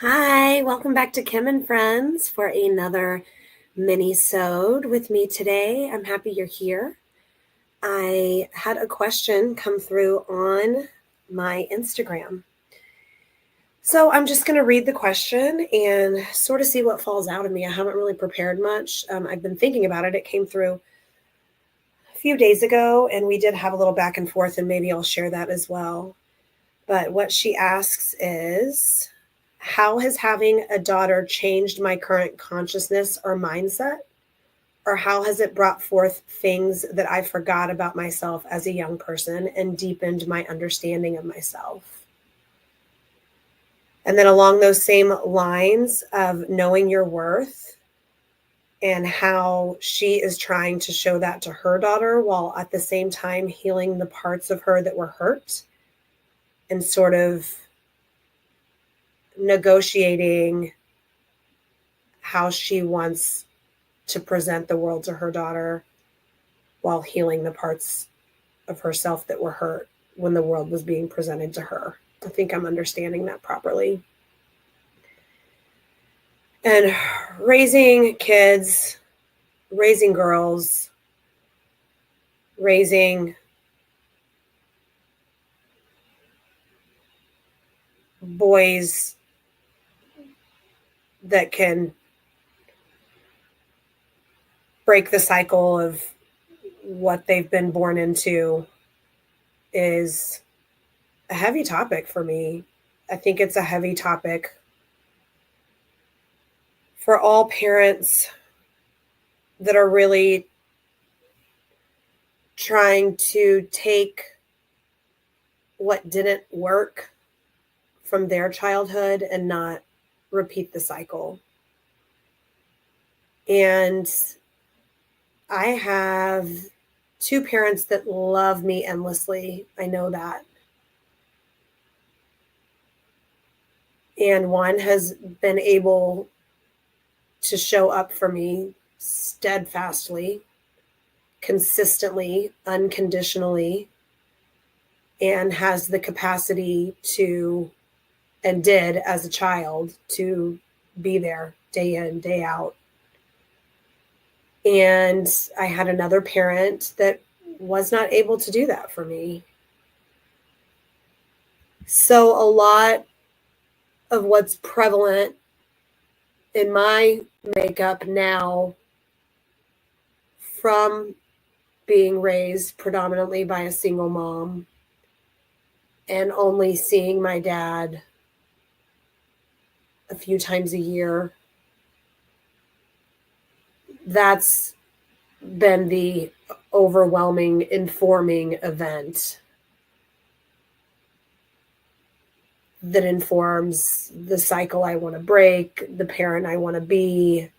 Hi, welcome back to Kim and Friends for another Minisode with me today. I'm happy you're here. I had a question come through on my Instagram. So I'm just going to read the question and sort of see what falls out of me. I haven't really prepared much. I've been thinking about it. It came through a few days ago, and we did have a little back and forth, and maybe I'll share that as well. But what she asks is, how has having a daughter changed my current consciousness or mindset? Or how has it brought forth things that I forgot about myself as a young person and deepened my understanding of myself? And then along those same lines of knowing your worth and how she is trying to show that to her daughter while at the same time healing the parts of her that were hurt and sort of negotiating how she wants to present the world to her daughter while healing the parts of herself that were hurt when the world was being presented to her. I think I'm understanding that properly. And raising kids, raising girls, raising boys that can break the cycle of what they've been born into is a heavy topic for me. I think it's a heavy topic for all parents that are really trying to take what didn't work from their childhood and not repeat the cycle. And I have two parents that love me endlessly. I know that. And one has been able to show up for me steadfastly, consistently, unconditionally, and has the capacity to, and did as a child, to be there day in, day out. And I had another parent that was not able to do that for me. So a lot of what's prevalent in my makeup now from being raised predominantly by a single mom and only seeing my dad a few times a year, that's been the overwhelming, informing event that informs the cycle I want to break, the parent I want to be.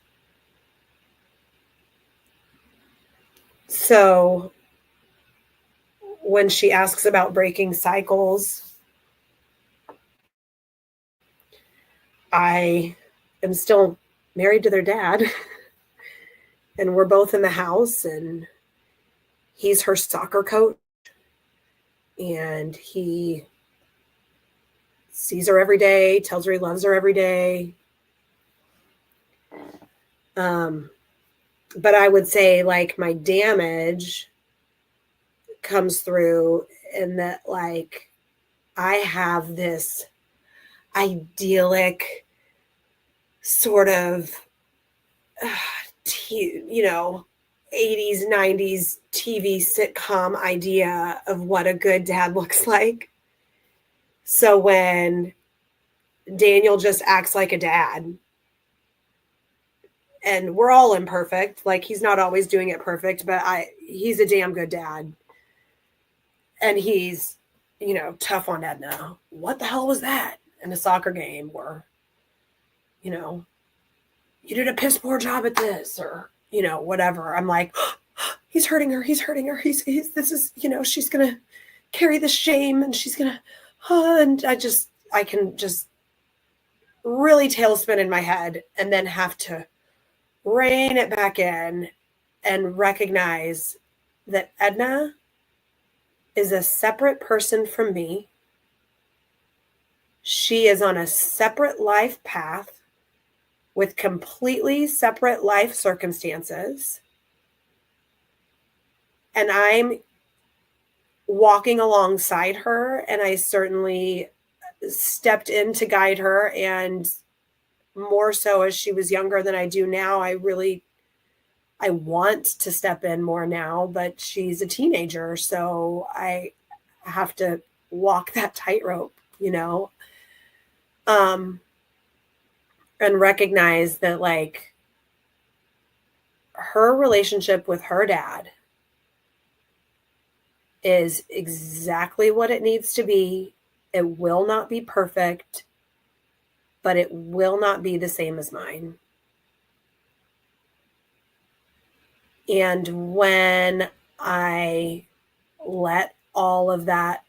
So when she asks about breaking cycles, I am still married to their dad, and we're both in the house, and he's her soccer coach, and he sees her every day, tells her he loves her every day. But I would say, like, my damage comes through in that, like, I have this idyllic sort of, 80s, 90s TV sitcom idea of what a good dad looks like. So when Daniel just acts like a dad, and we're all imperfect, like, he's not always doing it perfect, but he's a damn good dad. And he's, tough on Edna. What the hell was that in a soccer game? Or, you did a piss poor job at this, or, whatever. I'm like, he's hurting her. He's hurting her. This is, she's going to carry the shame, and she's going to, and I can just really tailspin in my head and then have to rein it back in and recognize that Edna is a separate person from me. She is on a separate life path with completely separate life circumstances. And I'm walking alongside her, and I certainly stepped in to guide her, and more so as she was younger than I do now. I want to step in more now, but she's a teenager, so I have to walk that tightrope, and recognize that, like, her relationship with her dad is exactly what it needs to be. It will not be perfect, but it will not be the same as mine. And when I let all of that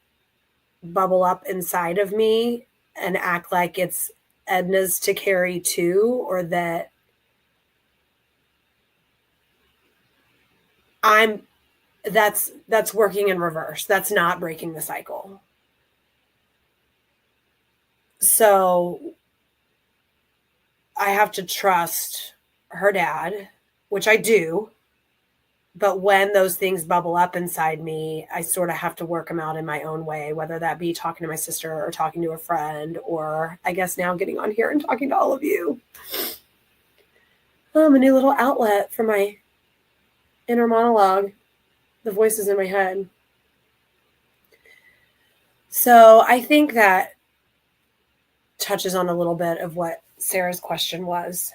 bubble up inside of me and act like it's Edna's to carry too, or that that's working in reverse. That's not breaking the cycle. So I have to trust her dad, which I do. But when those things bubble up inside me, I sort of have to work them out in my own way, whether that be talking to my sister or talking to a friend, or I guess now getting on here and talking to all of you. A new little outlet for my inner monologue, the voices in my head. So I think that touches on a little bit of what Sarah's question was.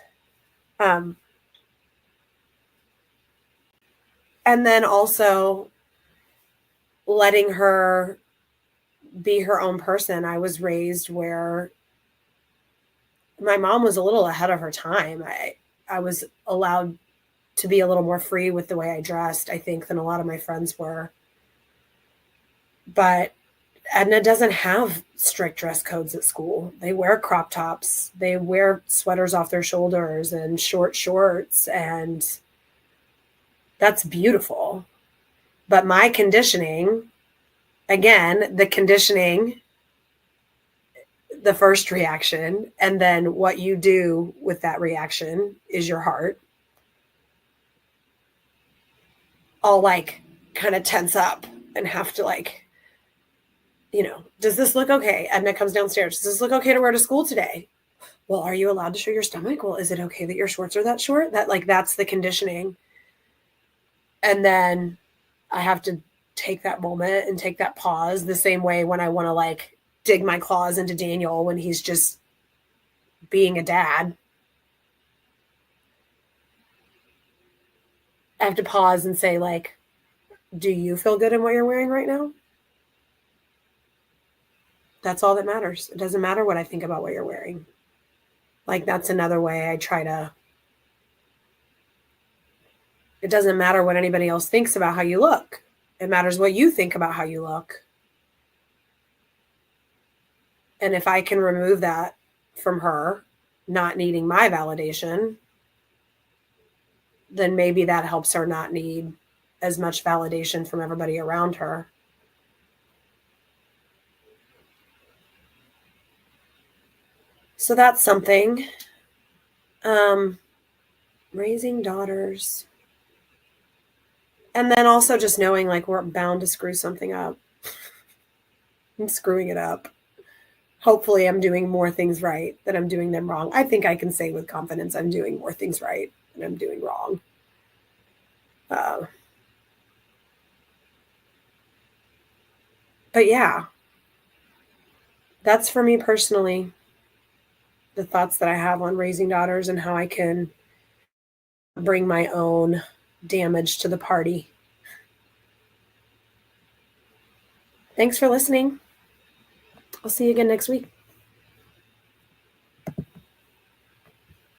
And then also letting her be her own person. I was raised where my mom was a little ahead of her time. I was allowed to be a little more free with the way I dressed, I think, than a lot of my friends were. But Edna doesn't have strict dress codes at school. They wear crop tops. They wear sweaters off their shoulders and short shorts, and that's beautiful. But my conditioning, again, the conditioning, the first reaction, and then what you do with that reaction is your heart. I'll like kind of tense up and have to like, does this look okay? Edna comes downstairs. Does this look okay to wear to school today? Well, are you allowed to show your stomach? Well, is it okay that your shorts are that short? That's the conditioning. And then I have to take that moment and take that pause, the same way when I want to like dig my claws into Daniel when he's just being a dad. I have to pause and say, like, do you feel good in what you're wearing right now? That's all that matters. It doesn't matter what I think about what you're wearing. Like, that's another way I try to. It doesn't matter what anybody else thinks about how you look. It matters what you think about how you look. And if I can remove that from her, not needing my validation, then maybe that helps her not need as much validation from everybody around her. So that's something. Raising daughters. And then also just knowing like we're bound to screw something up. I'm screwing it up. Hopefully I'm doing more things right than I'm doing them wrong. I think I can say with confidence I'm doing more things right than I'm doing wrong. But yeah, that's for me personally, the thoughts that I have on raising daughters and how I can bring my own damage to the party. Thanks for listening. I'll see you again next week.